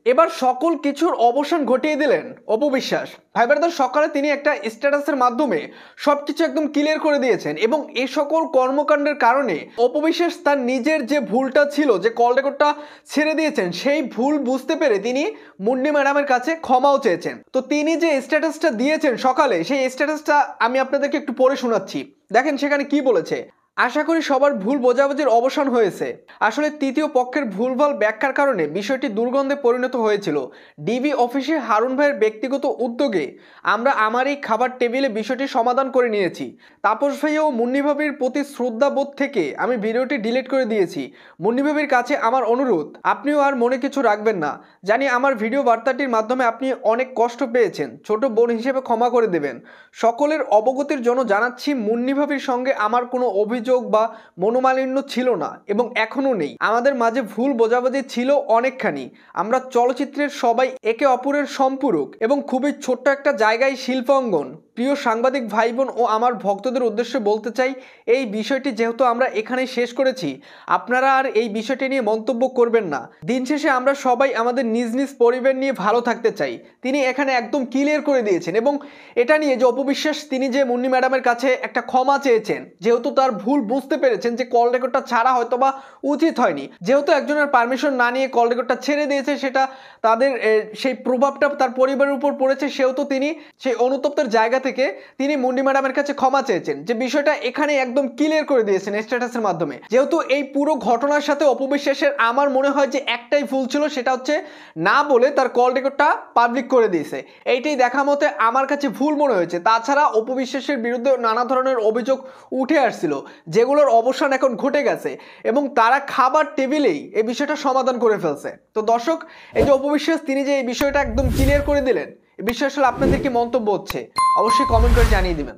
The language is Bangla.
এবার সকল কিছুর অবসান ঘটিয়ে দিলেন অপু বিশ্বাস। ভাই ব্রাদার, সকালে তিনি একটা স্ট্যাটাসের মাধ্যমে সবকিছু একদম ক্লিয়ার করে দিয়েছেন এবং এই সকল কর্মকাণ্ডের কারণে অপু বিশ্বাস তার নিজের যে ভুলটা ছিল, যে কল রেকর্ডটা ছেড়ে দিয়েছেন, সেই ভুল বুঝতে পেরে তিনি মুন্নি ম্যাডামের কাছে ক্ষমাও চেয়েছেন। তো তিনি যে স্ট্যাটাসটা দিয়েছেন সকালে, সেই স্ট্যাটাসটা আমি আপনাদেরকে একটু পড়ে শোনাচ্ছি। দেখেন সেখানে কি বলেছে। আশা করি সবার ভুল বোঝাবুঝির অবসান হয়েছে। আসলে তৃতীয় পক্ষের ভুলভাল ব্যাখ্যার কারণে বিষয়টি দুর্গন্ধে পরিণত হয়েছিল। ডিবি অফিসে হারুন ভাইয়ের ব্যক্তিগত উদ্যোগে আমরা আমার এই খাবার টেবিলে বিষয়টি সমাধান করে নিয়েছি। তাপস ভাইয়া ও মুন্নি ভাবির প্রতি শ্রদ্ধাবোধ থেকে আমি ভিডিওটি ডিলিট করে দিয়েছি। মুন্নি ভাবির কাছে আমার অনুরোধ, আপনিও আর মনে কিছু রাখবেন না। জানি আমার ভিডিও বার্তাটির মাধ্যমে আপনি অনেক কষ্ট পেয়েছেন, ছোট বোন হিসেবে ক্ষমা করে দেবেন। সকলের অবগতির জন্য জানাচ্ছি, মুন্নি ভাবির সঙ্গে আমার কোনো অভিযোগ বা মনোমালিন্য ছিল না এবং এখনো নেই। আমাদের মাঝে ভুল বোঝাবুঝি ছিল অনেকখানি। আমরা চলচ্চিত্রের সবাই একে অপরের সম্পূরক এবং খুবই ছোট্ট একটা জায়গায় শিল্পাঙ্গন। প্রিয় সাংবাদিক ভাই বোন ও আমার ভক্তদের উদ্দেশ্যে বলতে চাই, এই বিষয়টি যেহেতু আমরা এখানেই শেষ করেছি, আপনারা আর এই বিষয়টি নিয়ে মন্তব্য করবেন না। দিন শেষে আমরা সবাই আমাদের নিজ নিজ পরিবার নিয়ে ভালো থাকতে চাই। তিনি এখানে একদম ক্লিয়ার করে দিয়েছেন এবং এটা নিয়ে যে অপু বিশ্বাস তিনি যে মুন্নি ম্যাডামের কাছে একটা ক্ষমা চেয়েছেন, যেহেতু তার ভুল বুঝতে পেরেছেন যে কল রেকর্ডটা ছাড়া হয়তো বা উচিত হয়নি। যেহেতু একজনের পারমিশন না নিয়ে কল রেকর্ডটা ছেড়ে দিয়েছে, সেটা তাদের সেই প্রভাবটা তার পরিবারের উপর পড়েছে, সেহেতু তিনি সেই অনুতপ্তের জায়গা থেকে তিনি মুন্নি ম্যাডামের কাছে ক্ষমা চেয়েছেন। যে বিষয়টা এখানে একদম ক্লিয়ার করে দিয়েছেন স্ট্যাটাসের মাধ্যমে। যেহেতু এই পুরো ঘটনার সাথে অপু বিশ্বাসের আমার মনে হয় যে একটাই ভুল ছিল, সেটা হচ্ছে না বলে তার কল রেকর্ডটা পাবলিক করে দিয়েছে। এইটাই দেখা মতে আমার কাছে ভুল মনে হয়েছে। তাছাড়া অপু বিশ্বাসের বিরুদ্ধে নানা ধরনের অভিযোগ উঠে আসছিল, যেগুলোর অবসান এখন ঘটে গেছে এবং তারা খাবার টেবিলেই এই বিষয়টা সমাধান করে ফেলছে। তো দর্শক, এই যে অপু বিশ্বাস তিনি যে এই বিষয়টা একদম ক্লিয়ার করে দিলেন, এই বিষয়ে আসলে আপনাদের কি মন্তব্য হচ্ছে অবশ্যই কমেন্ট করে জানিয়ে দিবেন।